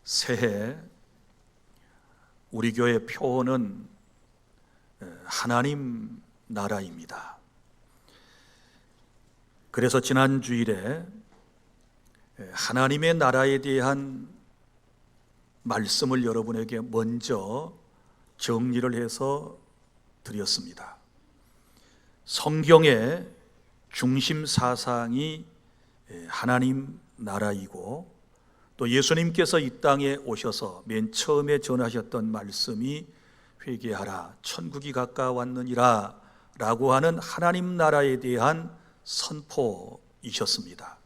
새해 우리 교회 표어는 하나님 나라입니다. 그래서 지난 주일에 하나님의 나라에 대한 말씀을 여러분에게 먼저 정리를 해서 드렸습니다. 성경의 중심 사상이 하나님 나라이고, 또 예수님께서 이 땅에 오셔서 맨 처음에 전하셨던 말씀이 회개하라 천국이 가까웠느니라 라고 하는 하나님 나라에 대한 선포이셨습니다.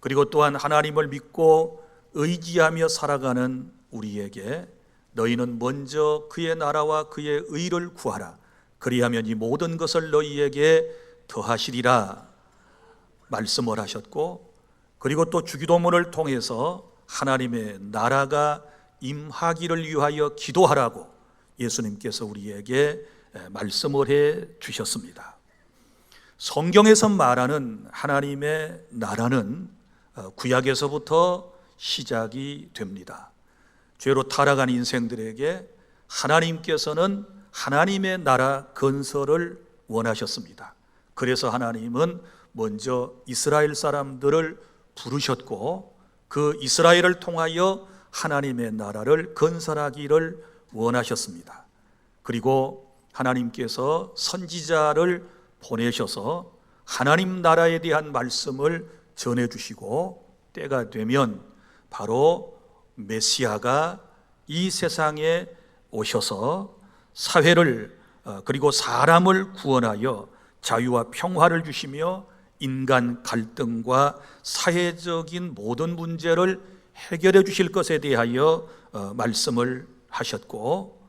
그리고 또한 하나님을 믿고 의지하며 살아가는 우리에게 너희는 먼저 그의 나라와 그의 의를 구하라, 그리하면 이 모든 것을 너희에게 더하시리라 말씀을 하셨고, 그리고 또 주기도문을 통해서 하나님의 나라가 임하기를 위하여 기도하라고 예수님께서 우리에게 말씀을 해 주셨습니다. 성경에서 말하는 하나님의 나라는 구약에서부터 시작이 됩니다. 죄로 타락한 인생들에게 하나님께서는 하나님의 나라 건설을 원하셨습니다. 그래서 하나님은 먼저 이스라엘 사람들을 부르셨고, 그 이스라엘을 통하여 하나님의 나라를 건설하기를 원하셨습니다. 그리고 하나님께서 선지자를 보내셔서 하나님 나라에 대한 말씀을 전해주시고, 때가 되면 바로 메시아가 이 세상에 오셔서 사회를 그리고 사람을 구원하여 자유와 평화를 주시며 인간 갈등과 사회적인 모든 문제를 해결해 주실 것에 대하여 말씀을 하셨고,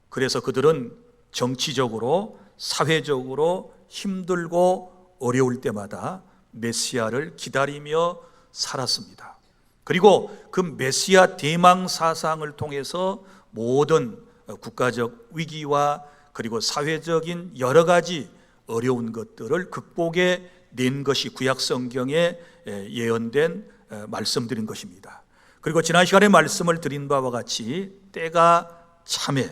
그래서 그들은 정치적으로 사회적으로 힘들고 어려울 때마다 메시아를 기다리며 살았습니다. 그리고 그 메시아 대망 사상을 통해서 모든 국가적 위기와 그리고 사회적인 여러 가지 어려운 것들을 극복해 낸 것이 구약 성경에 예언된 말씀드린 것입니다. 그리고 지난 시간에 말씀을 드린 바와 같이 때가 참에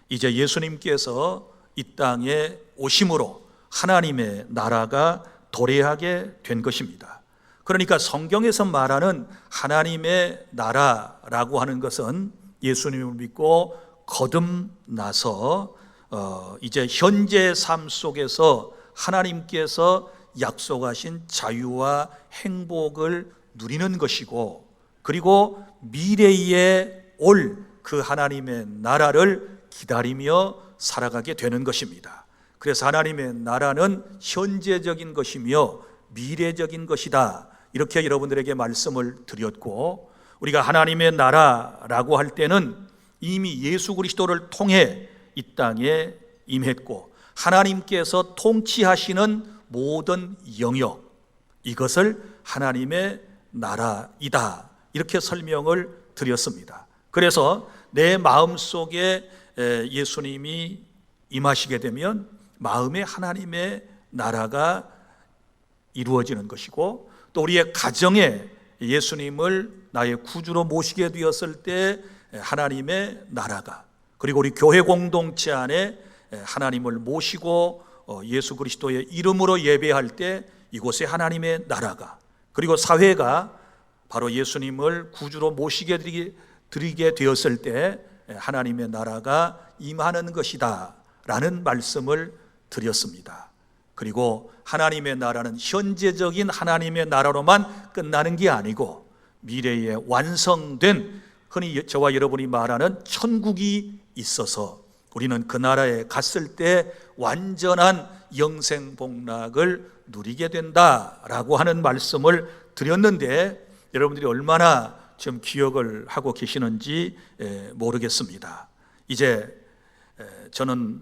이제 예수님께서 이 땅에 오심으로 하나님의 나라가 도래하게 된 것입니다. 그러니까 성경에서 말하는 하나님의 나라라고 하는 것은 예수님을 믿고 거듭나서 이제 현재 삶 속에서 하나님께서 약속하신 자유와 행복을 누리는 것이고, 그리고 미래에 올 그 하나님의 나라를 기다리며 살아가게 되는 것입니다. 그래서 하나님의 나라는 현재적인 것이며 미래적인 것이다, 이렇게 여러분들에게 말씀을 드렸고, 우리가 하나님의 나라라고 할 때는 이미 예수 그리스도를 통해 이 땅에 임했고, 하나님께서 통치하시는 모든 영역, 이것을 하나님의 나라이다, 이렇게 설명을 드렸습니다. 그래서 내 마음속에 예수님이 임하시게 되면 마음에 하나님의 나라가 이루어지는 것이고, 또 우리의 가정에 예수님을 나의 구주로 모시게 되었을 때 하나님의 나라가, 그리고 우리 교회 공동체 안에 하나님을 모시고 예수 그리스도의 이름으로 예배할 때 이곳에 하나님의 나라가, 그리고 사회가 바로 예수님을 구주로 모시게 드리게 되었을 때 하나님의 나라가 임하는 것이다 라는 말씀을 드렸습니다. 그리고 하나님의 나라는 현재적인 하나님의 나라로만 끝나는 게 아니고 미래에 완성된, 흔히 저와 여러분이 말하는 천국이 있어서 우리는 그 나라에 갔을 때 완전한 영생복락을 누리게 된다라고 하는 말씀을 드렸는데, 여러분들이 얼마나 지금 기억을 하고 계시는지 모르겠습니다. 이제 저는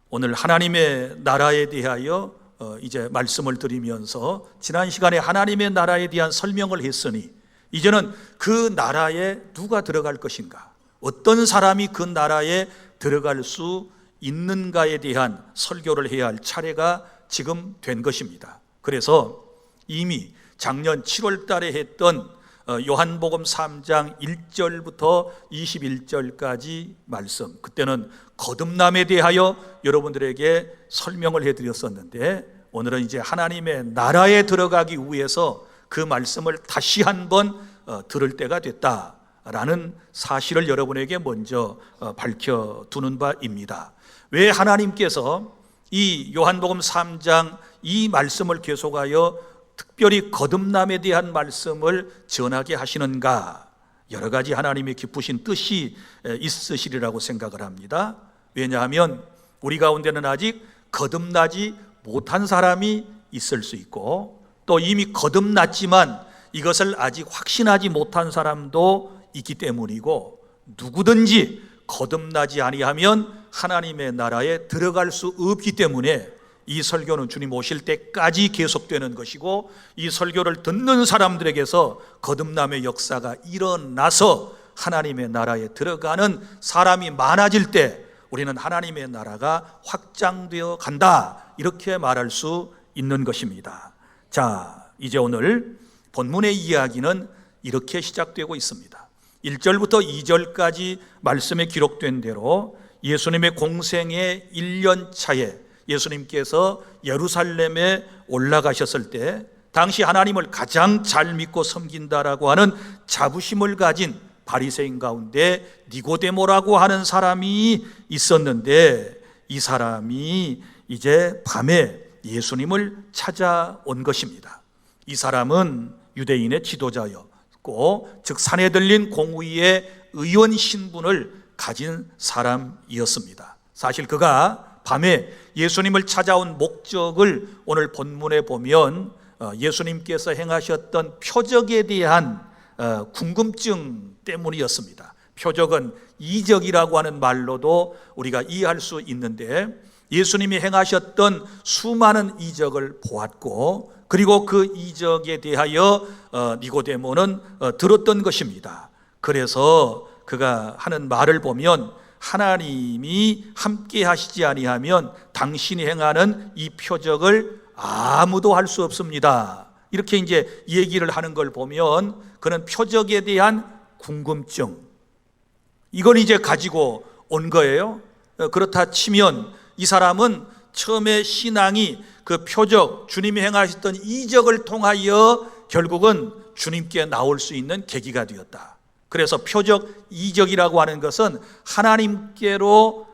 오늘 하나님의 나라에 대하여 이제 말씀을 드리면서 지난 시간에 하나님의 나라에 대한 설명을 했으니, 이제는 그 나라에 누가 들어갈 것인가, 어떤 사람이 그 나라에 들어갈 수 있는가에 대한 설교를 해야 할 차례가 지금 된 것입니다. 그래서 이미 작년 7월 달에 했던 요한복음 3장 1절부터 21절까지 말씀, 그때는 거듭남에 대하여 여러분들에게 설명을 해드렸었는데, 오늘은 이제 하나님의 나라에 들어가기 위해서 그 말씀을 다시 한번 들을 때가 됐다라는 사실을 여러분에게 먼저 밝혀두는 바입니다. 왜 하나님께서 이 요한복음 3장 이 말씀을 계속하여 특별히 거듭남에 대한 말씀을 전하게 하시는가? 여러 가지 하나님의 기쁘신 뜻이 있으시리라고 생각을 합니다. 왜냐하면 우리 가운데는 아직 거듭나지 못한 사람이 있을 수 있고, 또 이미 거듭났지만 이것을 아직 확신하지 못한 사람도 있기 때문이고, 누구든지 거듭나지 아니하면 하나님의 나라에 들어갈 수 없기 때문에 이 설교는 주님 오실 때까지 계속되는 것이고, 이 설교를 듣는 사람들에게서 거듭남의 역사가 일어나서 하나님의 나라에 들어가는 사람이 많아질 때 우리는 하나님의 나라가 확장되어 간다, 이렇게 말할 수 있는 것입니다. 자, 이제 오늘 본문의 이야기는 이렇게 시작되고 있습니다. 1절부터 2절까지 말씀에 기록된 대로 예수님의 공생의 1년 차에 예수님께서 예루살렘에 올라가셨을 때 당시 하나님을 가장 잘 믿고 섬긴다라고 하는 자부심을 가진 바리새인 가운데 니고데모라고 하는 사람이 있었는데, 이 사람이 이제 밤에 예수님을 찾아온 것입니다. 이 사람은 유대인의 지도자였고, 즉 산헤들린 공의의 의원 신분을 가진 사람이었습니다. 사실 그가 밤에 예수님을 찾아온 목적을 오늘 본문에 보면 예수님께서 행하셨던 표적에 대한 궁금증 때문이었습니다. 표적은 이적이라고 하는 말로도 우리가 이해할 수 있는데, 예수님이 행하셨던 수많은 이적을 보았고, 그리고 그 이적에 대하여 니고데모는 들었던 것입니다. 그래서 그가 하는 말을 보면, 하나님이 함께 하시지 아니하면 당신이 행하는 이 표적을 아무도 할 수 없습니다, 이렇게 이제 얘기를 하는 걸 보면 그는 표적에 대한 궁금증, 이걸 이제 가지고 온 거예요. 그렇다 치면 이 사람은 처음에 신앙이 그 표적, 주님이 행하셨던 이적을 통하여 결국은 주님께 나올 수 있는 계기가 되었다. 그래서 표적, 이적이라고 하는 것은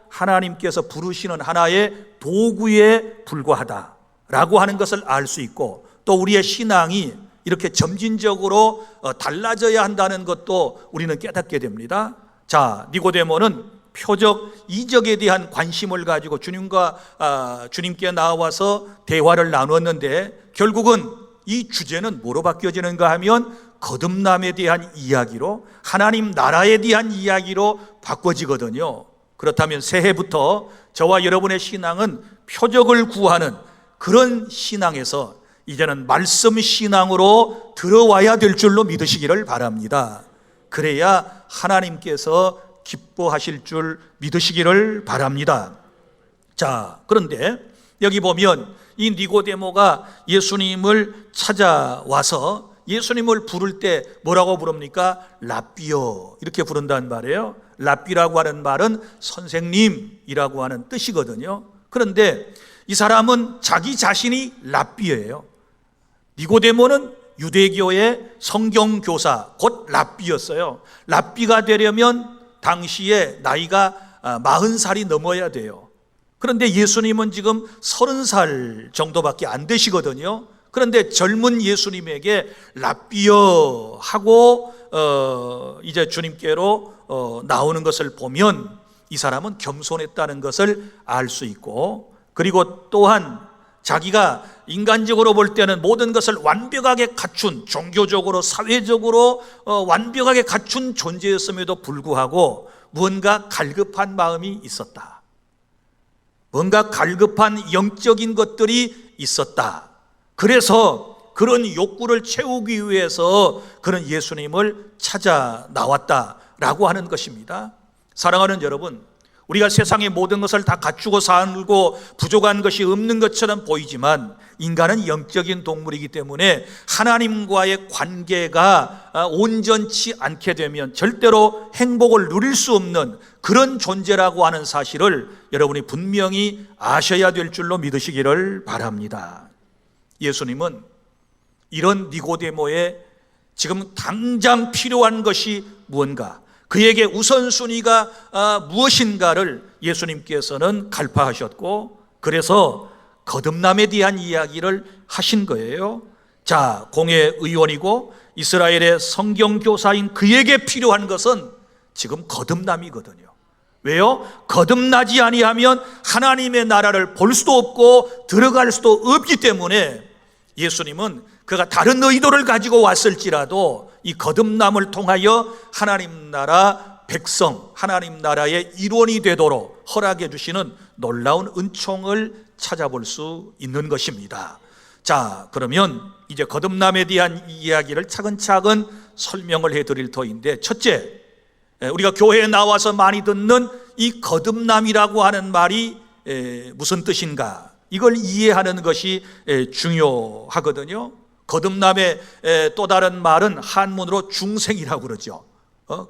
하나님께서 부르시는 하나의 도구에 불과하다라고 하는 것을 알 수 있고, 또 우리의 신앙이 이렇게 점진적으로 달라져야 한다는 것도 우리는 깨닫게 됩니다. 자, 니고데모는 표적, 이적에 대한 관심을 가지고 주님께 나와서 대화를 나눴는데, 결국은 이 주제는 뭐로 바뀌어지는가 하면 거듭남에 대한 이야기로, 하나님 나라에 대한 이야기로 바꿔지거든요. 그렇다면 새해부터 저와 여러분의 신앙은 표적을 구하는 그런 신앙에서 이제는 말씀 신앙으로 들어와야 될 줄로 믿으시기를 바랍니다. 그래야 하나님께서 기뻐하실 줄 믿으시기를 바랍니다. 자, 그런데 여기 보면 이 니고데모가 예수님을 찾아와서 예수님을 부를 때 뭐라고 부릅니까? 랍비요, 이렇게 부른다는 말이에요. 랍비라고 하는 말은 선생님이라고 하는 뜻이거든요. 그런데 이 사람은 자기 자신이 랍비예요. 니고데모는 유대교의 성경교사, 곧 랍비였어요. 랍비가 되려면 당시에 나이가 40살이 넘어야 돼요. 그런데 예수님은 지금 30살 정도밖에 안 되시거든요. 그런데 젊은 예수님에게 랍비여 하고 이제 주님께로 나오는 것을 보면 이 사람은 겸손했다는 것을 알 수 있고, 그리고 또한 자기가 인간적으로 볼 때는 모든 것을 완벽하게 갖춘, 종교적으로 사회적으로 완벽하게 갖춘 존재였음에도 불구하고 무언가 갈급한 마음이 있었다, 뭔가 갈급한 영적인 것들이 있었다. 그래서 그런 욕구를 채우기 위해서 그는 예수님을 찾아 나왔다라고 하는 것입니다. 사랑하는 여러분, 우리가 세상의 모든 것을 다 갖추고 살고 부족한 것이 없는 것처럼 보이지만 인간은 영적인 동물이기 때문에 하나님과의 관계가 온전치 않게 되면 절대로 행복을 누릴 수 없는 그런 존재라고 하는 사실을 여러분이 분명히 아셔야 될 줄로 믿으시기를 바랍니다. 예수님은 이런 니고데모의 지금 당장 필요한 것이 무언가, 그에게 우선순위가 무엇인가를 예수님께서는 갈파하셨고, 그래서 거듭남에 대한 이야기를 하신 거예요. 자, 공회 의원이고 이스라엘의 성경교사인 그에게 필요한 것은 지금 거듭남이거든요. 왜요? 거듭나지 아니하면 하나님의 나라를 볼 수도 없고 들어갈 수도 없기 때문에 예수님은 그가 다른 의도를 가지고 왔을지라도 이 거듭남을 통하여 하나님 나라 백성, 하나님 나라의 일원이 되도록 허락해 주시는 놀라운 은총을 찾아볼 수 있는 것입니다. 자, 그러면 이제 거듭남에 대한 이야기를 차근차근 설명을 해드릴 터인데, 첫째, 우리가 교회에 나와서 많이 듣는 이 거듭남이라고 하는 말이 무슨 뜻인가, 이걸 이해하는 것이 중요하거든요. 거듭남의 또 다른 말은 한문으로 중생이라고 그러죠.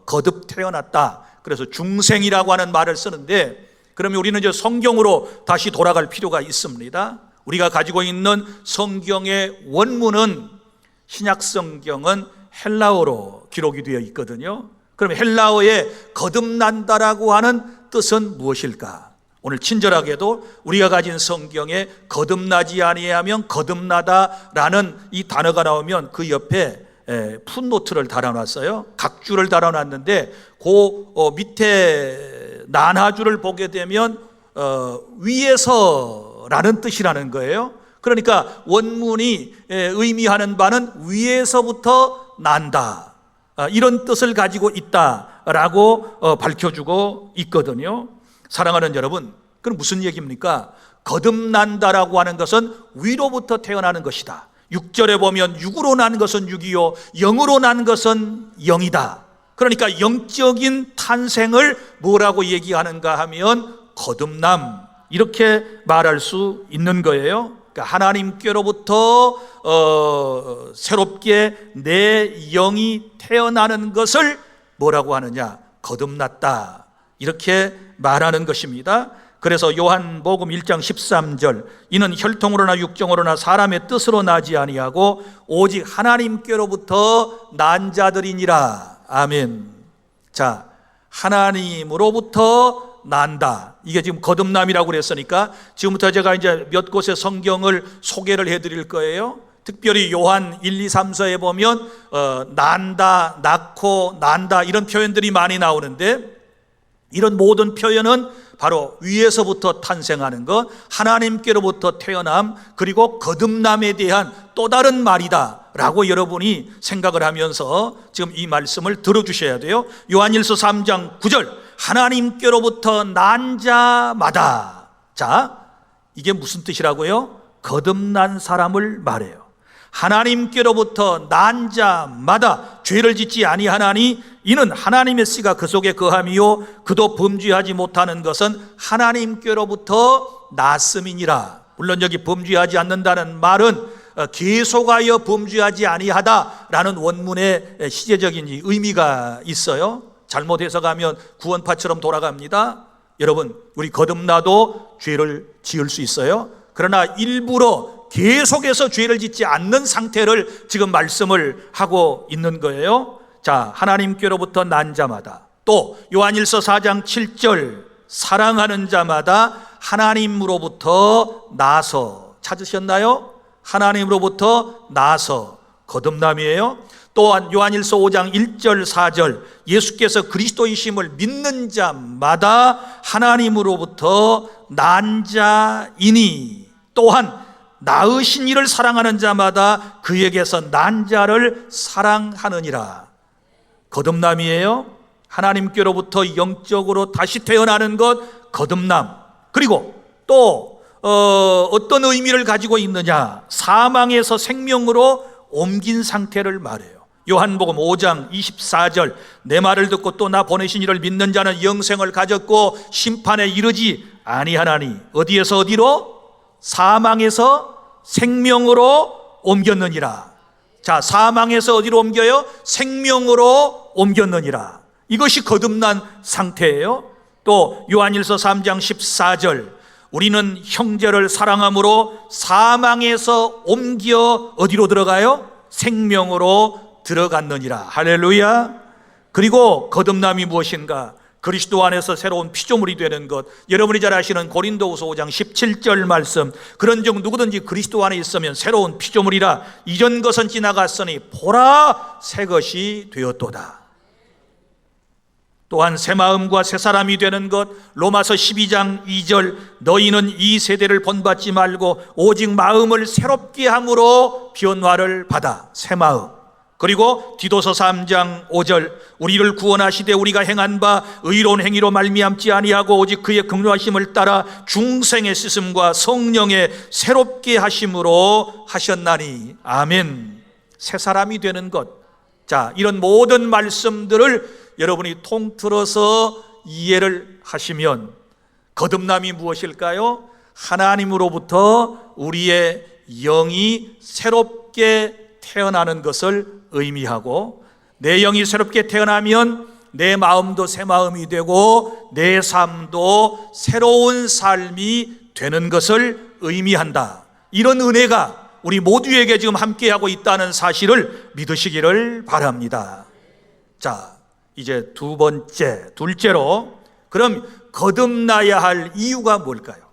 거듭 태어났다, 그래서 중생이라고 하는 말을 쓰는데, 그러면 우리는 이제 성경으로 다시 돌아갈 필요가 있습니다. 우리가 가지고 있는 성경의 원문은, 신약 성경은 헬라어로 기록이 되어 있거든요. 그럼 헬라어에 거듭난다라고 하는 뜻은 무엇일까? 오늘 친절하게도 우리가 가진 성경에 거듭나지 아니하면 거듭나다라는 이 단어가 나오면 그 옆에 풋노트를 달아놨어요. 각주를 달아놨는데 그 밑에 난하주를 보게 되면 위에서라는 뜻이라는 거예요. 그러니까 원문이 의미하는 바는 위에서부터 난다, 이런 뜻을 가지고 있다라고 밝혀주고 있거든요. 사랑하는 여러분, 그럼 무슨 얘기입니까? 거듭난다라고 하는 것은 위로부터 태어나는 것이다. 6절에 보면 육으로 난 것은 육이요 영으로 난 것은 영이다. 그러니까 영적인 탄생을 뭐라고 얘기하는가 하면 거듭남, 이렇게 말할 수 있는 거예요. 그러니까 하나님께로부터 새롭게 내 영이 태어나는 것을 뭐라고 하느냐? 거듭났다, 이렇게 말하는 것입니다. 그래서 요한복음 1장 13절, 이는 혈통으로나 육정으로나 사람의 뜻으로 나지 아니하고 오직 하나님께로부터 난 자들이니라. 아멘. 자, 하나님으로부터 난다, 이게 지금 거듭남이라고 그랬으니까 지금부터 제가 이제 몇 곳의 성경을 소개를 해드릴 거예요. 특별히 요한 1, 2, 3, 4에 보면 난다, 낳고, 난다, 이런 표현들이 많이 나오는데, 이런 모든 표현은 바로 위에서부터 탄생하는 것, 하나님께로부터 태어남, 그리고 거듭남에 대한 또 다른 말이다 라고 여러분이 생각을 하면서 지금 이 말씀을 들어주셔야 돼요. 요한일서 3장 9절, 하나님께로부터 난 자마다. 자, 이게 무슨 뜻이라고요? 거듭난 사람을 말해요. 하나님께로부터 난 자마다 죄를 짓지 아니하나니 이는 하나님의 씨가 그 속에 거함이요 그도 범죄하지 못하는 것은 하나님께로부터 났음이니라. 물론 여기 범죄하지 않는다는 말은 계속하여 범죄하지 아니하다라는 원문의 시제적인 의미가 있어요. 잘못 해석하면 구원파처럼 돌아갑니다. 여러분, 우리 거듭나도 죄를 지을 수 있어요. 그러나 일부러 계속해서 죄를 짓지 않는 상태를 지금 말씀을 하고 있는 거예요. 자, 하나님께로부터 난 자마다, 또 요한일서 4장 7절, 사랑하는 자마다 하나님으로부터 나서. 찾으셨나요? 하나님으로부터 나서, 거듭남이에요. 또한 요한일서 5장 1절 4절, 예수께서 그리스도이심을 믿는 자마다 하나님으로부터 난 자이니, 또한 낳으신 이를 사랑하는 자마다 그에게서 난 자를 사랑하느니라. 거듭남이에요. 하나님께로부터 영적으로 다시 태어나는 것, 거듭남. 그리고 또 어떤 의미를 가지고 있느냐? 사망에서 생명으로 옮긴 상태를 말해요. 요한복음 5장 24절, 내 말을 듣고 또 나 보내신 이를 믿는 자는 영생을 가졌고 심판에 이르지 아니하나니 어디에서 어디로? 사망에서 생명으로 옮겼느니라. 자, 사망에서 어디로 옮겨요? 생명으로 옮겼느니라. 이것이 거듭난 상태예요. 또 요한일서 3장 14절, 우리는 형제를 사랑함으로 사망에서 옮겨 어디로 들어가요? 생명으로 들어갔느니라. 할렐루야. 그리고 거듭남이 무엇인가? 그리스도 안에서 새로운 피조물이 되는 것. 여러분이 잘 아시는 고린도후서 5장 17절 말씀, 그런즉 누구든지 그리스도 안에 있으면 새로운 피조물이라. 이전 것은 지나갔으니 보라 새 것이 되었도다. 또한 새 마음과 새 사람이 되는 것. 로마서 12장 2절, 너희는 이 세대를 본받지 말고 오직 마음을 새롭게 함으로 변화를 받아. 새 마음. 그리고 디도서 3장 5절, 우리를 구원하시되 우리가 행한 바 의로운 행위로 말미암지 아니하고 오직 그의 긍휼하심을 따라 중생의 씻음과 성령의 새롭게 하심으로 하셨나니. 아멘. 새 사람이 되는 것. 자, 이런 모든 말씀들을 여러분이 통틀어서 이해를 하시면 거듭남이 무엇일까요? 하나님으로부터 우리의 영이 새롭게 태어나는 것을 의미하고, 내 영이 새롭게 태어나면 내 마음도 새 마음이 되고 내 삶도 새로운 삶이 되는 것을 의미한다. 이런 은혜가 우리 모두에게 지금 함께하고 있다는 사실을 믿으시기를 바랍니다. 자, 이제 둘째로, 그럼 거듭나야 할 이유가 뭘까요?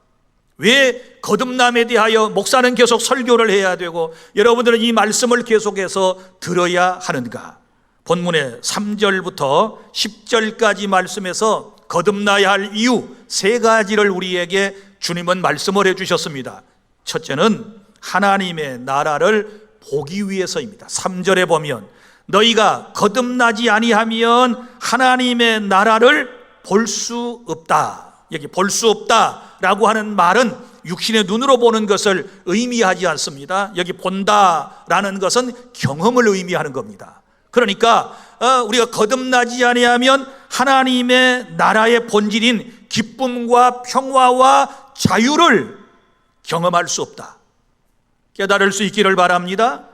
왜 거듭남에 대하여 목사는 계속 설교를 해야 되고 여러분들은 이 말씀을 계속해서 들어야 하는가? 본문의 3절부터 10절까지 말씀에서 거듭나야 할 이유 세 가지를 우리에게 주님은 말씀을 해주셨습니다. 첫째는 하나님의 나라를 보기 위해서입니다. 3절에 보면 너희가 거듭나지 아니하면 하나님의 나라를 볼 수 없다. 여기 볼 수 없다라고 하는 말은 육신의 눈으로 보는 것을 의미하지 않습니다. 여기 본다라는 것은 경험을 의미하는 겁니다. 그러니까 우리가 거듭나지 아니하면 하나님의 나라의 본질인 기쁨과 평화와 자유를 경험할 수 없다. 깨달을 수 있기를 바랍니다.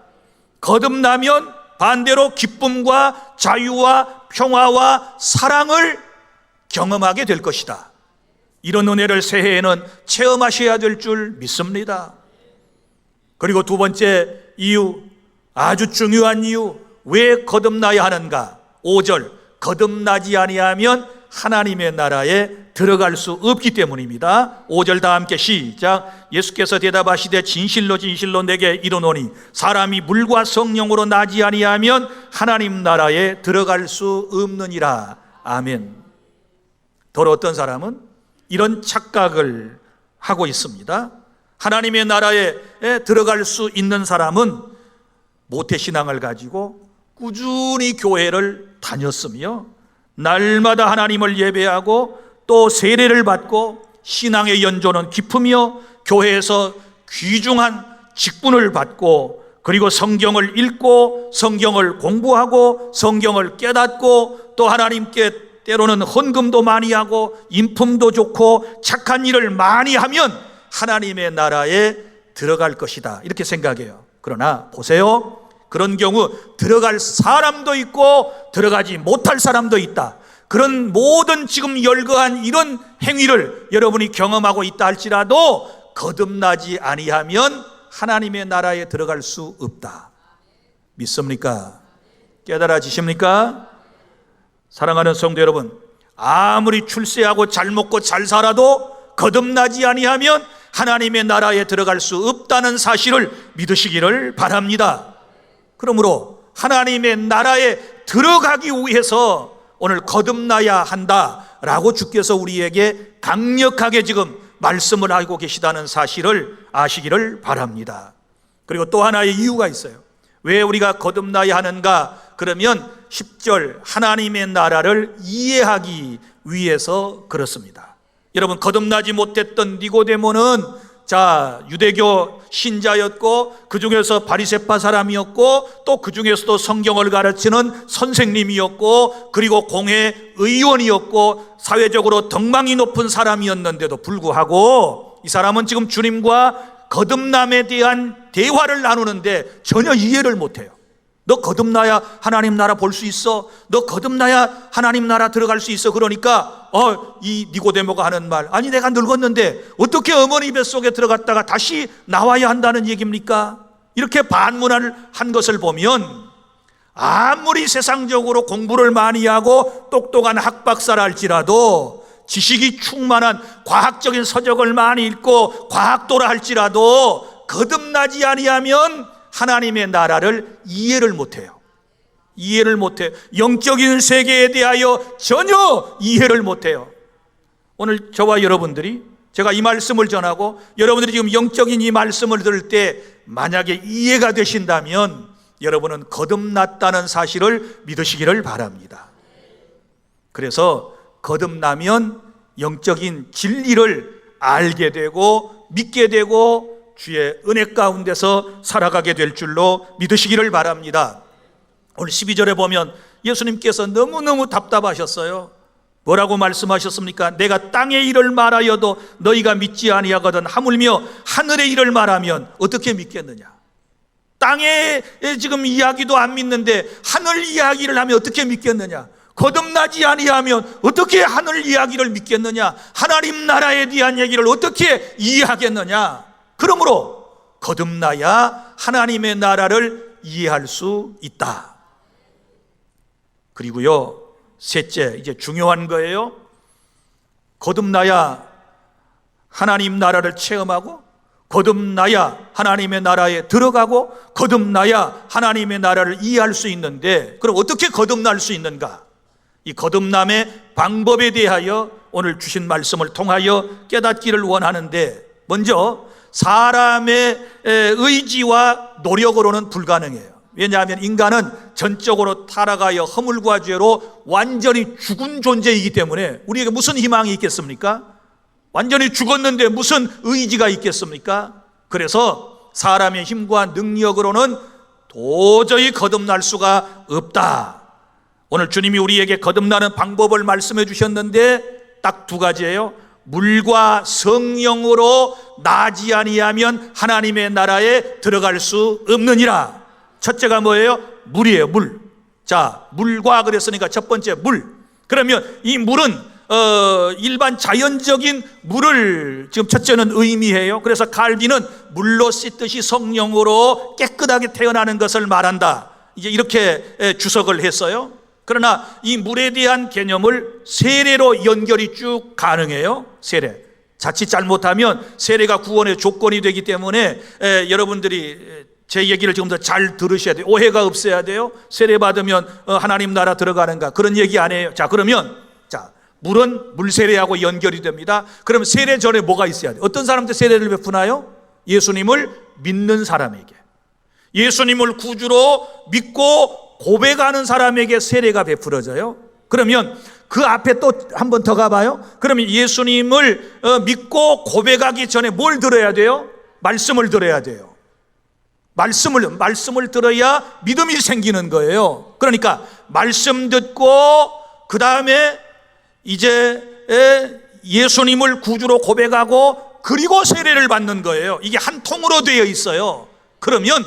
거듭나면 반대로 기쁨과 자유와 평화와 사랑을 경험하게 될 것이다. 이런 은혜를 새해에는 체험하셔야 될 줄 믿습니다. 그리고 두 번째 이유, 아주 중요한 이유, 왜 거듭나야 하는가? 5절, 거듭나지 아니하면 하나님의 나라에 들어갈 수 없기 때문입니다. 5절 다 함께 시작. 예수께서 대답하시되 진실로 진실로 내게 이르노니 사람이 물과 성령으로 나지 아니하면 하나님 나라에 들어갈 수 없느니라. 아멘. 더러 어떤 사람은 이런 착각을 하고 있습니다. 하나님의 나라에 들어갈 수 있는 사람은 모태신앙을 가지고 꾸준히 교회를 다녔으며 날마다 하나님을 예배하고 또 세례를 받고 신앙의 연조는 깊으며 교회에서 귀중한 직분을 받고 그리고 성경을 읽고 성경을 공부하고 성경을 깨닫고 또 하나님께 때로는 헌금도 많이 하고 인품도 좋고 착한 일을 많이 하면 하나님의 나라에 들어갈 것이다, 이렇게 생각해요. 그러나 보세요, 그런 경우 들어갈 사람도 있고 들어가지 못할 사람도 있다. 그런 모든 지금 열거한 이런 행위를 여러분이 경험하고 있다 할지라도 거듭나지 아니하면 하나님의 나라에 들어갈 수 없다. 믿습니까? 깨달아지십니까? 사랑하는 성도 여러분, 아무리 출세하고 잘 먹고 잘 살아도 거듭나지 아니하면 하나님의 나라에 들어갈 수 없다는 사실을 믿으시기를 바랍니다. 그러므로 하나님의 나라에 들어가기 위해서 오늘 거듭나야 한다라고 주께서 우리에게 강력하게 지금 말씀을 하고 계시다는 사실을 아시기를 바랍니다. 그리고 또 하나의 이유가 있어요. 왜 우리가 거듭나야 하는가? 그러면 10절, 하나님의 나라를 이해하기 위해서 그렇습니다. 여러분, 거듭나지 못했던 니고데모는 유대교 신자였고 그 중에서 바리새파 사람이었고 또 그 중에서도 성경을 가르치는 선생님이었고 그리고 공회 의원이었고 사회적으로 덕망이 높은 사람이었는데도 불구하고 이 사람은 지금 주님과 거듭남에 대한 대화를 나누는데 전혀 이해를 못해요. 너 거듭나야 하나님 나라 볼 수 있어. 너 거듭나야 하나님 나라 들어갈 수 있어. 그러니까 이 니고데모가 하는 말, 아니 내가 늙었는데 어떻게 어머니 뱃속에 들어갔다가 다시 나와야 한다는 얘기입니까? 이렇게 반문을 한 것을 보면 아무리 세상적으로 공부를 많이 하고 똑똑한 학박사라 할지라도 지식이 충만한 과학적인 서적을 많이 읽고 과학도라 할지라도 거듭나지 아니하면 하나님의 나라를 이해를 못해요. 이해를 못해요. 영적인 세계에 대하여 전혀 이해를 못해요. 오늘 저와 여러분들이 제가 이 말씀을 전하고 여러분들이 지금 영적인 이 말씀을 들을 때 만약에 이해가 되신다면 여러분은 거듭났다는 사실을 믿으시기를 바랍니다. 그래서 거듭나면 영적인 진리를 알게 되고 믿게 되고 주의 은혜 가운데서 살아가게 될 줄로 믿으시기를 바랍니다. 오늘 12절에 보면 예수님께서 너무너무 답답하셨어요. 뭐라고 말씀하셨습니까? 내가 땅의 일을 말하여도 너희가 믿지 아니하거든 하물며 하늘의 일을 말하면 어떻게 믿겠느냐? 땅의 지금 이야기도 안 믿는데 하늘 이야기를 하면 어떻게 믿겠느냐? 거듭나지 아니하면 어떻게 하늘 이야기를 믿겠느냐? 하나님 나라에 대한 얘기를 어떻게 이해하겠느냐? 그러므로 거듭나야 하나님의 나라를 이해할 수 있다. 그리고요, 셋째, 이제 중요한 거예요. 거듭나야 하나님 나라를 체험하고 거듭나야 하나님의 나라에 들어가고 거듭나야 하나님의 나라를 이해할 수 있는데, 그럼 어떻게 거듭날 수 있는가? 이 거듭남의 방법에 대하여 오늘 주신 말씀을 통하여 깨닫기를 원하는데, 먼저 사람의 의지와 노력으로는 불가능해요. 왜냐하면 인간은 전적으로 타락하여 허물과 죄로 완전히 죽은 존재이기 때문에 우리에게 무슨 희망이 있겠습니까? 완전히 죽었는데 무슨 의지가 있겠습니까? 그래서 사람의 힘과 능력으로는 도저히 거듭날 수가 없다. 오늘 주님이 우리에게 거듭나는 방법을 말씀해 주셨는데 딱 두 가지예요. 물과 성령으로 나지 아니하면 하나님의 나라에 들어갈 수 없느니라. 첫째가 뭐예요? 물이에요. 물. 자, 물과 그랬으니까 첫 번째 물. 그러면 이 물은 일반 자연적인 물을 지금 첫째는 의미해요. 그래서 갈비는 물로 씻듯이 성령으로 깨끗하게 태어나는 것을 말한다. 이제 이렇게 주석을 했어요. 그러나 이 물에 대한 개념을 세례로 연결이 쭉 가능해요. 세례. 자칫 잘못하면 세례가 구원의 조건이 되기 때문에 여러분들이 제 얘기를 지금부터 잘 들으셔야 돼요. 오해가 없어야 돼요. 세례 받으면 하나님 나라 들어가는가, 그런 얘기 안 해요. 자, 그러면 물은 물세례하고 연결이 됩니다. 그러면 세례 전에 뭐가 있어야 돼요? 어떤 사람한테 세례를 베푸나요? 예수님을 믿는 사람에게, 예수님을 구주로 믿고 고백하는 사람에게 세례가 베풀어져요. 그러면 그 앞에 또 한 번 더 가봐요. 그러면 예수님을 믿고 고백하기 전에 뭘 들어야 돼요? 말씀을 들어야 돼요. 말씀을 들어야 믿음이 생기는 거예요. 그러니까 말씀 듣고 그 다음에 이제 예수님을 구주로 고백하고 그리고 세례를 받는 거예요. 이게 한 통으로 되어 있어요. 그러면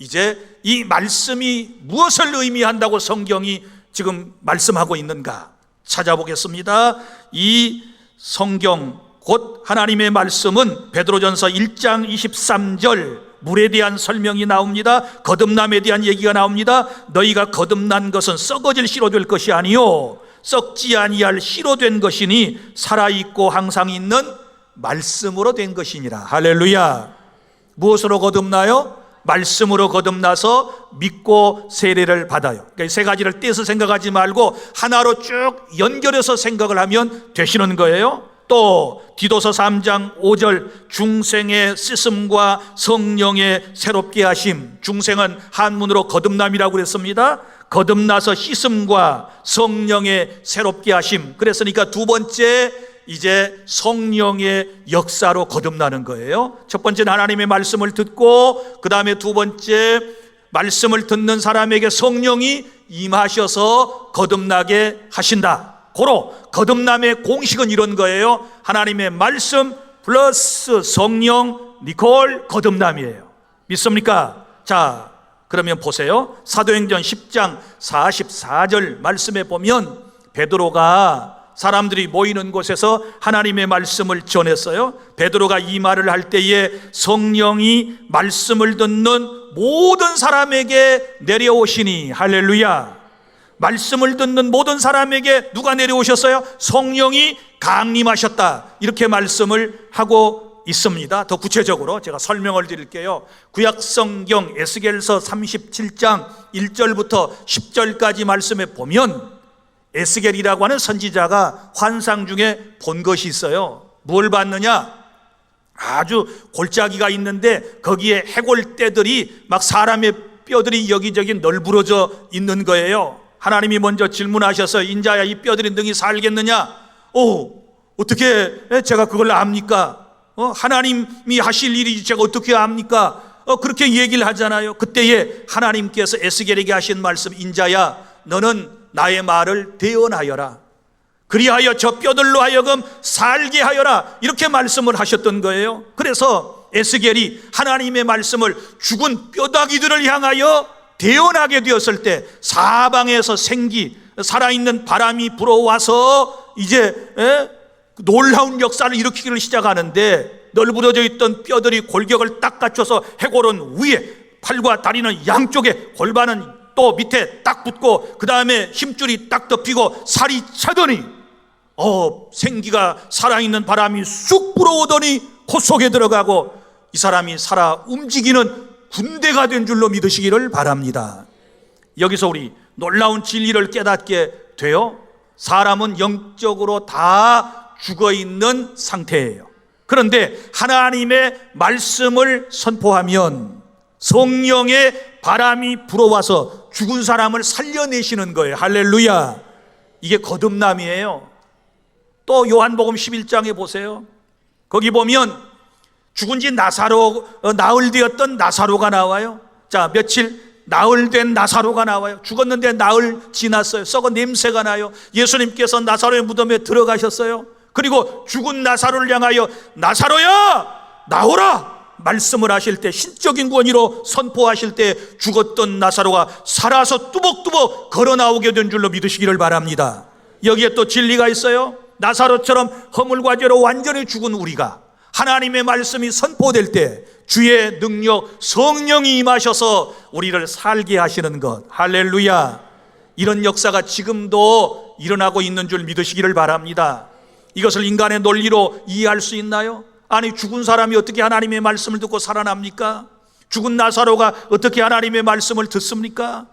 이제 이 말씀이 무엇을 의미한다고 성경이 지금 말씀하고 있는가 찾아보겠습니다. 이 성경 곧 하나님의 말씀은 베드로전서 1장 23절 물에 대한 설명이 나옵니다. 거듭남에 대한 얘기가 나옵니다. 너희가 거듭난 것은 썩어질 씨로 될 것이 아니요 썩지 아니할 씨로 된 것이니 살아있고 항상 있는 말씀으로 된 것이니라. 할렐루야. 무엇으로 거듭나요? 말씀으로 거듭나서 믿고 세례를 받아요. 그러니까 세 가지를 떼서 생각하지 말고 하나로 쭉 연결해서 생각을 하면 되시는 거예요. 또 디도서 3장 5절 중생의 씻음과 성령의 새롭게 하심. 중생은 한문으로 거듭남이라고 그랬습니다. 거듭나서 씻음과 성령의 새롭게 하심. 그랬으니까 두 번째 이제 성령의 역사로 거듭나는 거예요. 첫 번째는 하나님의 말씀을 듣고, 그 다음에 두 번째, 말씀을 듣는 사람에게 성령이 임하셔서 거듭나게 하신다. 고로 거듭남의 공식은 이런 거예요. 하나님의 말씀 플러스 성령 니콜 거듭남이에요. 믿습니까? 자, 그러면 보세요. 사도행전 10장 44절 말씀에 보면 베드로가 사람들이 모이는 곳에서 하나님의 말씀을 전했어요. 베드로가 이 말을 할 때에 성령이 말씀을 듣는 모든 사람에게 내려오시니, 할렐루야. 말씀을 듣는 모든 사람에게 누가 내려오셨어요? 성령이 강림하셨다, 이렇게 말씀을 하고 있습니다. 더 구체적으로 제가 설명을 드릴게요. 구약성경 에스겔서 37장 1절부터 10절까지 말씀에 보면 에스겔이라고 하는 선지자가 환상 중에 본 것이 있어요. 뭘 봤느냐? 아주 골짜기가 있는데 거기에 해골떼들이 막 사람의 뼈들이 여기저기 널브러져 있는 거예요. 하나님이 먼저 질문하셔서, 인자야, 이 뼈들이 능히 살겠느냐? 어떻게 제가 그걸 압니까? 하나님이 하실 일이 제가 어떻게 압니까? 그렇게 얘기를 하잖아요. 그때에 하나님께서 에스겔에게 하신 말씀, 인자야, 너는 나의 말을 대언하여라. 그리하여 저 뼈들로 하여금 살게 하여라, 이렇게 말씀을 하셨던 거예요. 그래서 에스겔이 하나님의 말씀을 죽은 뼈다귀들을 향하여 대언하게 되었을 때 사방에서 생기, 살아있는 바람이 불어와서 이제 놀라운 역사를 일으키기를 시작하는데, 널브러져 있던 뼈들이 골격을 딱 갖춰서 해골은 위에, 팔과 다리는 양쪽에, 골반은 또 밑에 딱 붙고, 그 다음에 힘줄이 딱 덮이고 살이 차더니 생기가, 살아있는 바람이 쑥 불어오더니 코 속에 들어가고 이 사람이 살아 움직이는 군대가 된 줄로 믿으시기를 바랍니다. 여기서 우리 놀라운 진리를 깨닫게 돼요. 사람은 영적으로 다 죽어있는 상태예요. 그런데 하나님의 말씀을 선포하면 성령의 바람이 불어와서 죽은 사람을 살려내시는 거예요. 할렐루야. 이게 거듭남이에요. 또 요한복음 11장에 보세요. 거기 보면 죽은 지 나흘 되었던 나사로가 나와요. 자, 며칠 나흘 된 나사로가 나와요. 죽었는데 나흘 지났어요. 썩은 냄새가 나요. 예수님께서 나사로의 무덤에 들어가셨어요. 그리고 죽은 나사로를 향하여 나사로야 나오라 말씀을 하실 때, 신적인 권위로 선포하실 때 죽었던 나사로가 살아서 뚜벅뚜벅 걸어 나오게 된 줄로 믿으시기를 바랍니다. 여기에 또 진리가 있어요. 나사로처럼 허물과 죄로 완전히 죽은 우리가 하나님의 말씀이 선포될 때 주의 능력, 성령이 임하셔서 우리를 살게 하시는 것, 할렐루야. 이런 역사가 지금도 일어나고 있는 줄 믿으시기를 바랍니다. 이것을 인간의 논리로 이해할 수 있나요? 아니, 죽은 사람이 어떻게 하나님의 말씀을 듣고 살아납니까? 죽은 나사로가 어떻게 하나님의 말씀을 듣습니까?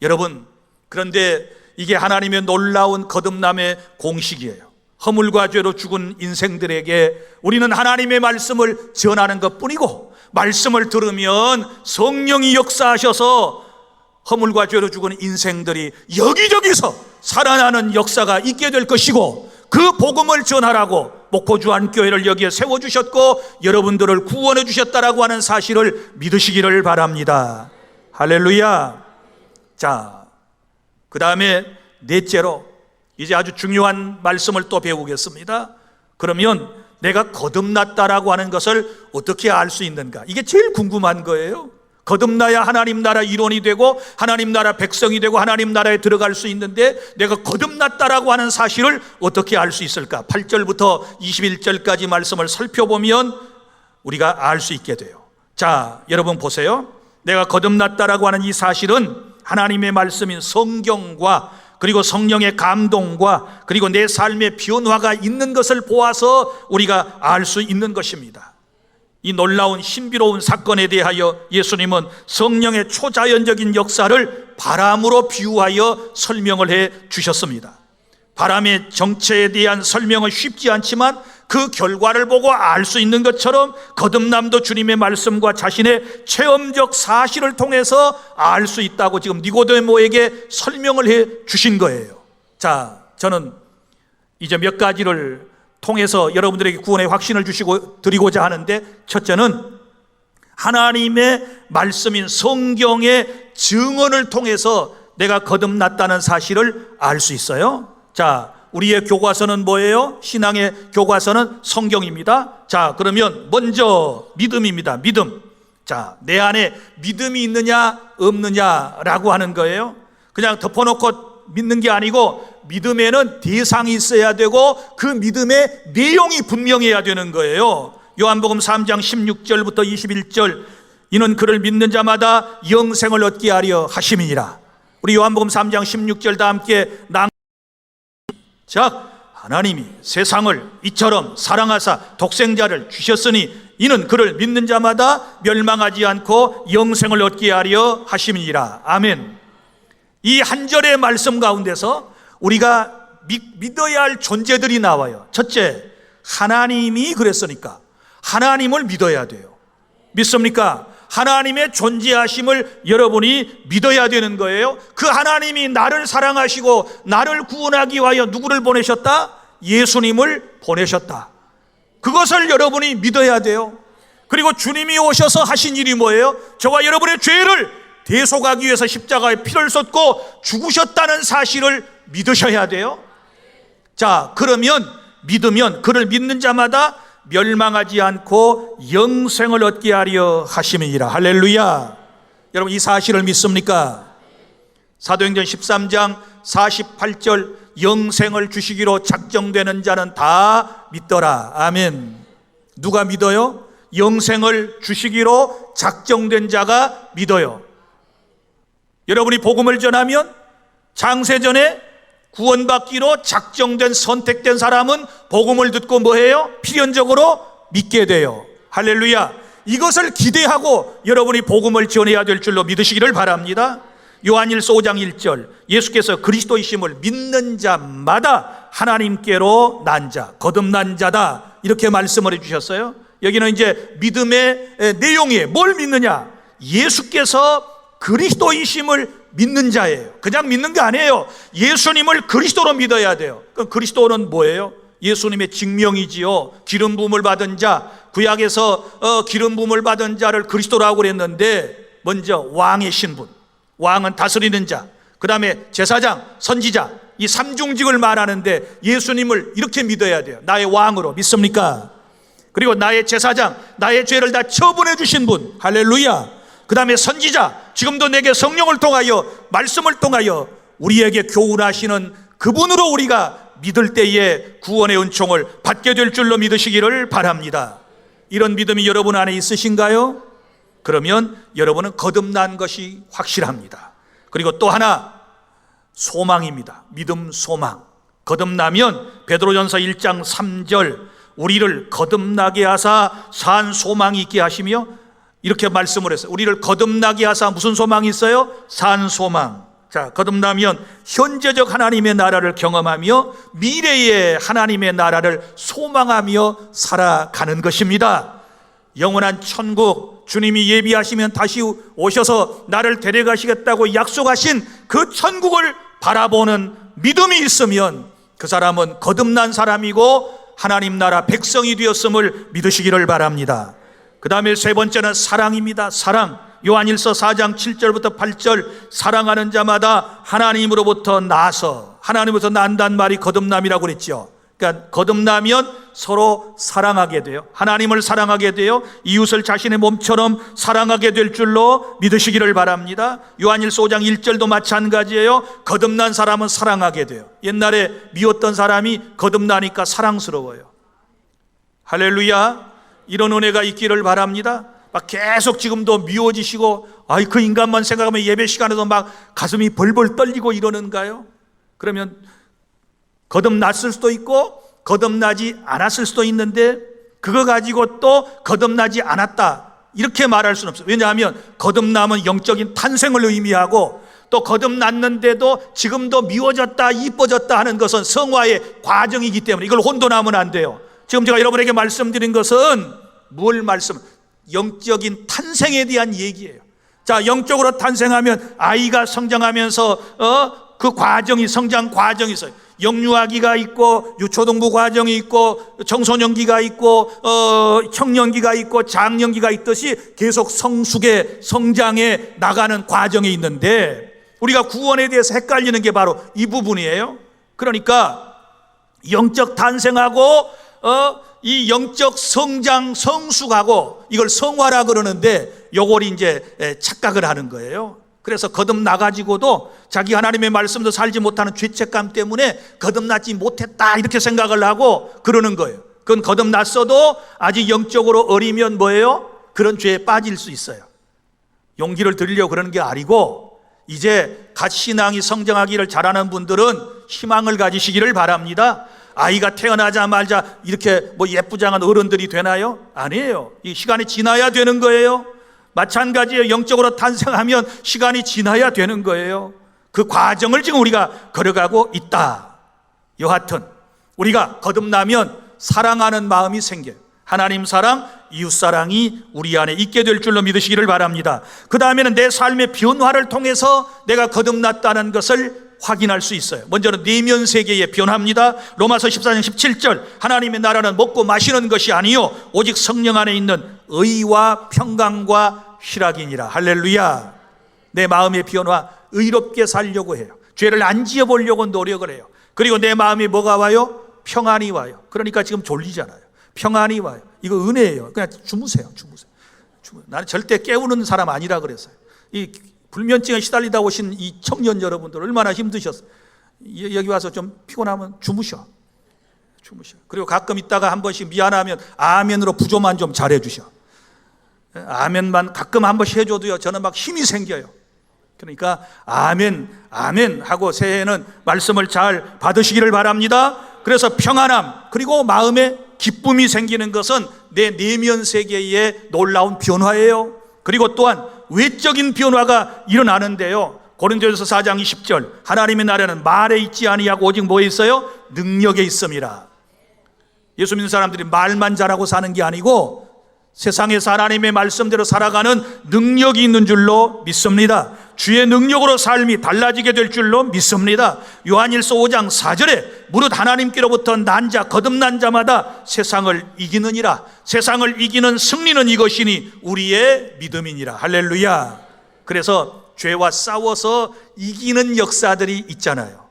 여러분, 그런데 이게 하나님의 놀라운 거듭남의 공식이에요. 허물과 죄로 죽은 인생들에게 우리는 하나님의 말씀을 전하는 것뿐이고, 말씀을 들으면 성령이 역사하셔서 허물과 죄로 죽은 인생들이 여기저기서 살아나는 역사가 있게 될 것이고, 그 복음을 전하라고 목포주안교회를 여기에 세워주셨고 여러분들을 구원해 주셨다라고 하는 사실을 믿으시기를 바랍니다. 할렐루야. 자, 그 다음에 넷째로 이제 아주 중요한 말씀을 또 배우겠습니다. 그러면 내가 거듭났다라고 하는 것을 어떻게 알 수 있는가? 이게 제일 궁금한 거예요. 거듭나야 하나님 나라 일원이 되고 하나님 나라 백성이 되고 하나님 나라에 들어갈 수 있는데 내가 거듭났다라고 하는 사실을 어떻게 알 수 있을까? 8절부터 21절까지 말씀을 살펴보면 우리가 알 수 있게 돼요. 자, 여러분 보세요. 내가 거듭났다라고 하는 이 사실은 하나님의 말씀인 성경과 그리고 성령의 감동과 그리고 내 삶의 변화가 있는 것을 보아서 우리가 알 수 있는 것입니다. 이 놀라운 신비로운 사건에 대하여 예수님은 성령의 초자연적인 역사를 바람으로 비유하여 설명을 해 주셨습니다. 바람의 정체에 대한 설명은 쉽지 않지만 그 결과를 보고 알 수 있는 것처럼 거듭남도 주님의 말씀과 자신의 체험적 사실을 통해서 알 수 있다고 지금 니고데모에게 설명을 해 주신 거예요. 자, 저는 이제 몇 가지를 통해서 여러분들에게 구원의 확신을 드리고자 하는데, 첫째는 하나님의 말씀인 성경의 증언을 통해서 내가 거듭났다는 사실을 알 수 있어요. 자, 우리의 교과서는 뭐예요? 신앙의 교과서는 성경입니다. 자, 그러면 먼저 믿음입니다. 믿음. 자, 내 안에 믿음이 있느냐 없느냐라고 하는 거예요. 그냥 덮어놓고 믿는 게 아니고 믿음에는 대상이 있어야 되고 그 믿음의 내용이 분명해야 되는 거예요. 요한복음 3장 16절부터 21절, 이는 그를 믿는 자마다 영생을 얻게 하려 하심이니라. 우리 요한복음 3장 16절 다 함께 자, 하나님이 세상을 이처럼 사랑하사 독생자를 주셨으니 이는 그를 믿는 자마다 멸망하지 않고 영생을 얻게 하려 하심이니라. 아멘. 이 한 절의 말씀 가운데서 우리가 믿어야 할 존재들이 나와요. 첫째, 하나님이 그랬으니까 하나님을 믿어야 돼요. 믿습니까? 하나님의 존재하심을 여러분이 믿어야 되는 거예요. 그 하나님이 나를 사랑하시고 나를 구원하기 위하여 누구를 보내셨다? 예수님을 보내셨다. 그것을 여러분이 믿어야 돼요. 그리고 주님이 오셔서 하신 일이 뭐예요? 저와 여러분의 죄를 대속하기 위해서 십자가에 피를 쏟고 죽으셨다는 사실을 믿으셔야 돼요. 자, 그러면 믿으면 그를 믿는 자마다 멸망하지 않고 영생을 얻게 하려 하심이니라. 할렐루야. 여러분, 이 사실을 믿습니까? 사도행전 13장 48절, 영생을 주시기로 작정되는 자는 다 믿더라. 아멘. 누가 믿어요? 영생을 주시기로 작정된 자가 믿어요. 여러분이 복음을 전하면 장세전에 구원받기로 작정된 선택된 사람은 복음을 듣고 뭐해요? 필연적으로 믿게 돼요. 할렐루야. 이것을 기대하고 여러분이 복음을 전해야 될 줄로 믿으시기를 바랍니다. 요한일서 5장 1절, 예수께서 그리스도이심을 믿는 자마다 하나님께로 난 자, 거듭난 자다, 이렇게 말씀을 해주셨어요. 여기는 이제 믿음의 내용이 뭘 믿느냐? 예수께서 그리스도이심을 믿는 자예요. 그냥 믿는 게 아니에요. 예수님을 그리스도로 믿어야 돼요. 그럼 그리스도는 뭐예요? 예수님의 직명이지요. 기름 부음을 받은 자, 구약에서 기름 부음을 받은 자를 그리스도라고 그랬는데, 먼저 왕의 신분, 왕은 다스리는 자, 그 다음에 제사장, 선지자, 이 삼중직을 말하는데 예수님을 이렇게 믿어야 돼요. 나의 왕으로. 믿습니까? 그리고 나의 제사장, 나의 죄를 다 처분해 주신 분. 할렐루야. 그 다음에 선지자, 지금도 내게 성령을 통하여 말씀을 통하여 우리에게 교훈하시는 그분으로 우리가 믿을 때에 구원의 은총을 받게 될 줄로 믿으시기를 바랍니다. 이런 믿음이 여러분 안에 있으신가요? 그러면 여러분은 거듭난 것이 확실합니다. 그리고 또 하나, 소망입니다. 믿음, 소망. 거듭나면 베드로전서 1장 3절, 우리를 거듭나게 하사 산 소망이 있게 하시며, 이렇게 말씀을 했어요. 우리를 거듭나게 하사 무슨 소망이 있어요? 산 소망. 자, 거듭나면 현재적 하나님의 나라를 경험하며 미래의 하나님의 나라를 소망하며 살아가는 것입니다. 영원한 천국, 주님이 예비하시면 다시 오셔서 나를 데려가시겠다고 약속하신 그 천국을 바라보는 믿음이 있으면 그 사람은 거듭난 사람이고 하나님 나라 백성이 되었음을 믿으시기를 바랍니다. 그 다음에 세 번째는 사랑입니다. 사랑. 요한일서 4장 7절부터 8절, 사랑하는 자마다 하나님으로부터 나서, 하나님으로부터 난다는 말이 거듭남이라고 그랬죠. 그러니까 거듭나면 서로 사랑하게 돼요. 하나님을 사랑하게 돼요. 이웃을 자신의 몸처럼 사랑하게 될 줄로 믿으시기를 바랍니다. 요한일서 5장 1절도 마찬가지예요. 거듭난 사람은 사랑하게 돼요. 옛날에 미웠던 사람이 거듭나니까 사랑스러워요. 할렐루야. 이런 은혜가 있기를 바랍니다. 막 계속 지금도 미워지시고, 아이 그 인간만 생각하면 예배 시간에도 막 가슴이 벌벌 떨리고 이러는가요? 그러면 거듭났을 수도 있고 거듭나지 않았을 수도 있는데, 그거 가지고 또 거듭나지 않았다 이렇게 말할 수는 없어요. 왜냐하면 거듭남은 영적인 탄생을 의미하고, 또 거듭났는데도 지금도 미워졌다 이뻐졌다 하는 것은 성화의 과정이기 때문에 이걸 혼돈하면 안 돼요. 지금 제가 여러분에게 말씀드린 것은 영적인 탄생에 대한 얘기예요. 자, 영적으로 탄생하면 아이가 성장하면서 그 과정이, 성장 과정이 있어요. 영유아기가 있고 유초등부 과정이 있고 청소년기가 있고 청년기가 있고 장년기가 있듯이 계속 성숙의 성장해 나가는 과정이 있는데, 우리가 구원에 대해서 헷갈리는 게 바로 이 부분이에요. 그러니까 영적 탄생하고 이 영적 성장, 성숙하고 이걸 성화라 그러는데, 요걸 이제 착각을 하는 거예요. 그래서 거듭나가지고도 자기 하나님의 말씀도 살지 못하는 죄책감 때문에 거듭나지 못했다 이렇게 생각을 하고 그러는 거예요. 그건 거듭났어도 아직 영적으로 어리면 뭐예요? 그런 죄에 빠질 수 있어요. 용기를 드리려고 그러는 게 아니고, 이제 갓 신앙이 성장하기를 잘하는 분들은 희망을 가지시기를 바랍니다. 아이가 태어나자마자 이렇게 뭐 예쁘장한 어른들이 되나요? 아니에요. 이 시간이 지나야 되는 거예요. 마찬가지예요. 영적으로 탄생하면 시간이 지나야 되는 거예요. 그 과정을 지금 우리가 걸어가고 있다. 여하튼 우리가 거듭나면 사랑하는 마음이 생겨요. 하나님 사랑, 이웃 사랑이 우리 안에 있게 될 줄로 믿으시기를 바랍니다. 그 다음에는 내 삶의 변화를 통해서 내가 거듭났다는 것을 확인할 수 있어요. 먼저는 내면 세계의 변화입니다. 로마서 14장 17절, 하나님의 나라는 먹고 마시는 것이 아니요 오직 성령 안에 있는 의와 평강과 희락이니라. 할렐루야. 내 마음의 변화, 의롭게 살려고 해요. 죄를 안 지어보려고 노력을 해요. 그리고 내 마음에 뭐가 와요? 평안이 와요. 그러니까 지금 졸리잖아요. 평안이 와요. 이거 은혜예요. 그냥 주무세요. 나는 절대 깨우는 사람 아니라 그랬어요. 이 불면증에 시달리다 오신 이 청년 여러분들 얼마나 힘드셨어요. 여기 와서 좀 피곤하면 주무셔. 그리고 가끔 있다가 한 번씩 미안하면 아멘으로 부조만 좀 잘해 주셔. 아멘만 가끔 한 번씩 해줘도요, 저는 막 힘이 생겨요. 그러니까 아멘 하고 새해에는 말씀을 잘 받으시기를 바랍니다. 그래서 평안함, 그리고 마음에 기쁨이 생기는 것은 내 내면 세계의 놀라운 변화예요. 그리고 또한 외적인 변화가 일어나는데요, 고린도전서 4장 20절, 하나님의 나라는 말에 있지 아니하고 오직 뭐에 있어요? 능력에 있음이라. 예수 믿는 사람들이 말만 잘하고 사는 게 아니고 세상에서 하나님의 말씀대로 살아가는 능력이 있는 줄로 믿습니다. 주의 능력으로 삶이 달라지게 될 줄로 믿습니다. 요한일서 5장 4절에 무릇 하나님께로부터 난 자, 거듭난 자마다 세상을 이기느니라. 세상을 이기는 승리는 이것이니 우리의 믿음이니라. 할렐루야. 그래서 죄와 싸워서 이기는 역사들이 있잖아요.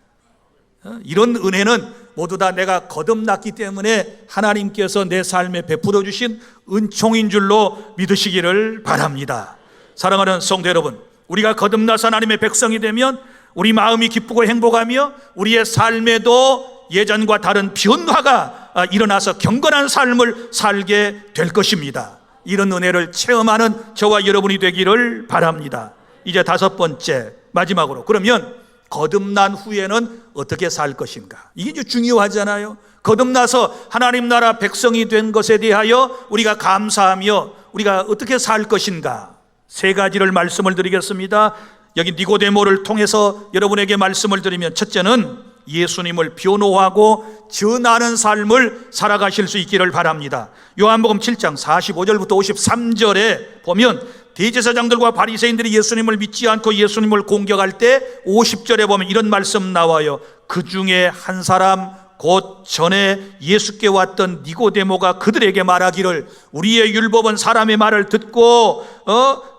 이런 은혜는 모두 다 내가 거듭났기 때문에 하나님께서 내 삶에 베풀어 주신 은총인 줄로 믿으시기를 바랍니다. 사랑하는 성도 여러분, 우리가 거듭나서 하나님의 백성이 되면 우리 마음이 기쁘고 행복하며 우리의 삶에도 예전과 다른 변화가 일어나서 경건한 삶을 살게 될 것입니다. 이런 은혜를 체험하는 저와 여러분이 되기를 바랍니다. 이제 다섯 번째, 마지막으로, 그러면 거듭난 후에는 어떻게 살 것인가? 이게 이제 중요하잖아요. 거듭나서 하나님 나라 백성이 된 것에 대하여 우리가 감사하며 우리가 어떻게 살 것인가? 세 가지를 말씀을 드리겠습니다. 여기 니고데모를 통해서 여러분에게 말씀을 드리면, 첫째는 예수님을 변호하고 전하는 삶을 살아가실 수 있기를 바랍니다. 요한복음 7장 45절부터 53절에 보면 대제사장들과 바리새인들이 예수님을 믿지 않고 예수님을 공격할 때 50절에 보면 이런 말씀 나와요. 그 중에 한 사람, 곧 전에 예수께 왔던 니고데모가 그들에게 말하기를 우리의 율법은 사람의 말을 듣고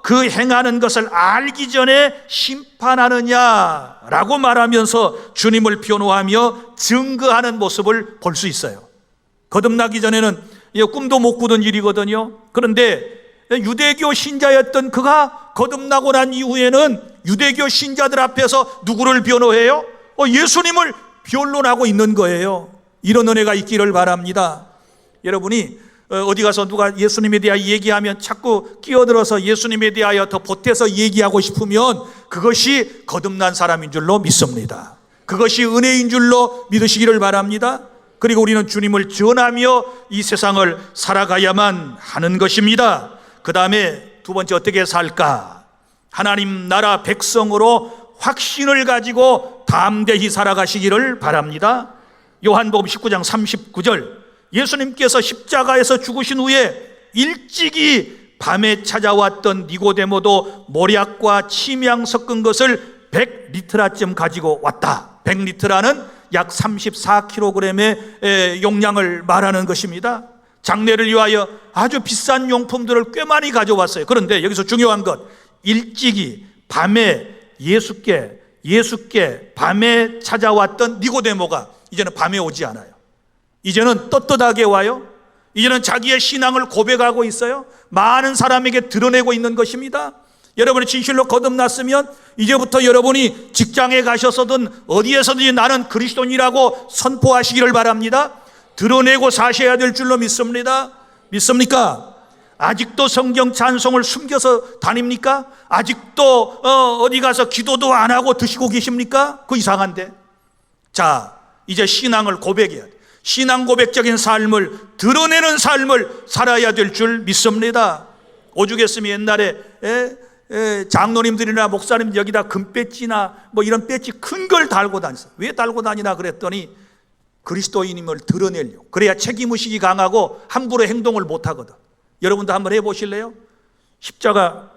그 행하는 것을 알기 전에 심판하느냐라고 말하면서 주님을 변호하며 증거하는 모습을 볼 수 있어요. 거듭나기 전에는 꿈도 못 꾸던 일이거든요. 그런데 유대교 신자였던 그가 거듭나고 난 이후에는 유대교 신자들 앞에서 누구를 변호해요? 예수님을 변론하고 있는 거예요. 이런 은혜가 있기를 바랍니다. 여러분이 어디 가서 누가 예수님에 대하여 얘기하면 자꾸 끼어들어서 예수님에 대하여 더 보태서 얘기하고 싶으면 그것이 거듭난 사람인 줄로 믿습니다. 그것이 은혜인 줄로 믿으시기를 바랍니다. 그리고 우리는 주님을 전하며 이 세상을 살아가야만 하는 것입니다. 그 다음에 두 번째, 어떻게 살까? 하나님 나라 백성으로 확신을 가지고 담대히 살아가시기를 바랍니다. 요한복음 19장 39절, 예수님께서 십자가에서 죽으신 후에 일찍이 밤에 찾아왔던 니고데모도 모략과 침향 섞은 것을 100리트라쯤 가지고 왔다. 100리트라는 약 34kg의 용량을 말하는 것입니다. 장례를 위하여 아주 비싼 용품들을 꽤 많이 가져왔어요. 그런데 여기서 중요한 것, 일찍이 밤에 예수께 밤에 찾아왔던 니고데모가 이제는 밤에 오지 않아요. 이제는 떳떳하게 와요. 이제는 자기의 신앙을 고백하고 있어요. 많은 사람에게 드러내고 있는 것입니다. 여러분이 진실로 거듭났으면 이제부터 여러분이 직장에 가셔서든 어디에서든지 나는 그리스도인이라고 선포하시기를 바랍니다. 드러내고 사셔야 될 줄로 믿습니다. 믿습니까? 아직도 성경 찬송을 숨겨서 다닙니까? 아직도 어디 가서 기도도 안 하고 드시고 계십니까? 그 이상한데. 자, 이제 신앙을 고백해야 돼. 신앙 고백적인 삶을 드러내는 삶을 살아야 될 줄 믿습니다. 오죽했으면 옛날에 장로님들이나 목사님 여기다 금배지나 뭐 이런 배지 큰 걸 달고 다녔어요. 왜 달고 다니나 그랬더니 그리스도인임을 드러내려고. 그래야 책임의식이 강하고 함부로 행동을 못하거든. 여러분도 한번 해보실래요? 십자가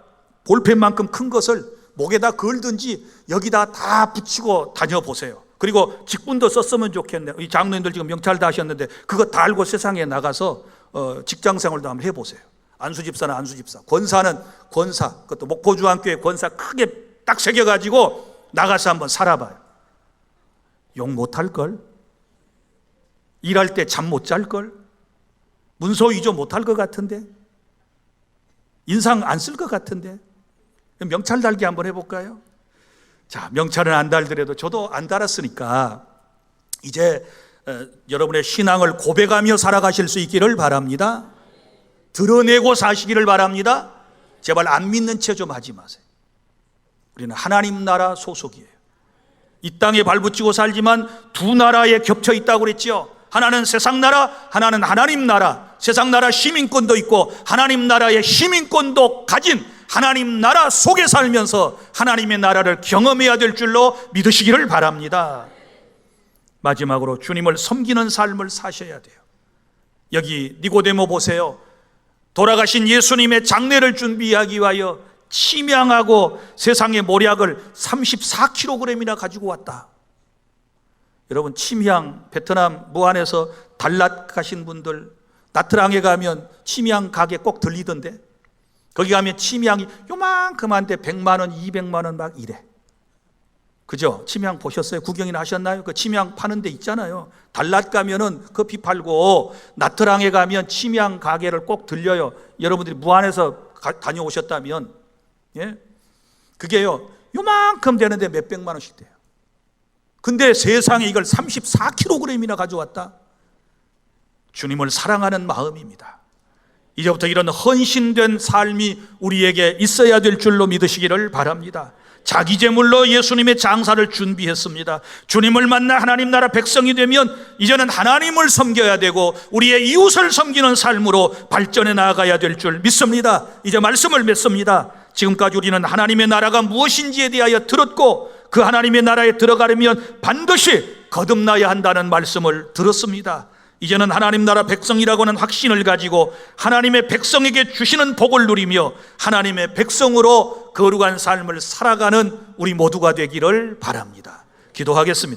볼펜만큼 큰 것을 목에다 걸든지 여기다 다 붙이고 다녀보세요. 그리고 직분도 썼으면 좋겠네요. 이 장로님들 지금 명찰 다 하셨는데 그거 달고 세상에 나가서 직장생활도 한번 해보세요. 안수집사는 안수집사, 권사는 권사, 그것도 목포주안교회 권사 크게 딱 새겨가지고 나가서 한번 살아봐요. 욕 못할걸? 일할 때 잠 못 잘걸? 문서 위조 못할 것 같은데? 인상 안 쓸 것 같은데? 명찰 달기 한번 해볼까요? 자, 명찰은 안 달더라도 저도 안 달았으니까 이제 여러분의 신앙을 고백하며 살아가실 수 있기를 바랍니다. 드러내고 사시기를 바랍니다. 제발 안 믿는 채 좀 하지 마세요. 우리는 하나님 나라 소속이에요. 이 땅에 발붙이고 살지만 두 나라에 겹쳐 있다고 그랬죠. 하나는 세상 나라, 하나는 하나님 나라. 세상 나라 시민권도 있고 하나님 나라의 시민권도 가진 하나님 나라 속에 살면서 하나님의 나라를 경험해야 될 줄로 믿으시기를 바랍니다. 마지막으로 주님을 섬기는 삶을 사셔야 돼요. 여기 니고데모 보세요. 돌아가신 예수님의 장례를 준비하기 위하여 침향하고 세상의 모략을 34kg이나 가지고 왔다. 여러분, 침향, 베트남 무안에서 달랏 가신 분들 나트랑에 가면 침향 가게 꼭 들리던데, 거기 가면 침향이 요만큼한데 100만 원, 200만 원 막 이래. 그죠? 침향 보셨어요? 구경이나 하셨나요? 그 침향 파는 데 있잖아요. 달랏 가면은 커피 팔고 나트랑에 가면 침향 가게를 꼭 들려요. 여러분들이 무안에서 다녀오셨다면, 예? 그게요 요만큼 되는데 몇백만 원씩 돼요. 근데 세상에 이걸 34kg이나 가져왔다. 주님을 사랑하는 마음입니다. 이제부터 이런 헌신된 삶이 우리에게 있어야 될 줄로 믿으시기를 바랍니다. 자기 제물로 예수님의 장사를 준비했습니다. 주님을 만나 하나님 나라 백성이 되면 이제는 하나님을 섬겨야 되고 우리의 이웃을 섬기는 삶으로 발전해 나아가야 될 줄 믿습니다. 이제 말씀을 맺습니다. 지금까지 우리는 하나님의 나라가 무엇인지에 대하여 들었고 그 하나님의 나라에 들어가려면 반드시 거듭나야 한다는 말씀을 들었습니다. 이제는 하나님 나라 백성이라고 하는 확신을 가지고 하나님의 백성에게 주시는 복을 누리며 하나님의 백성으로 거룩한 삶을 살아가는 우리 모두가 되기를 바랍니다. 기도하겠습니다.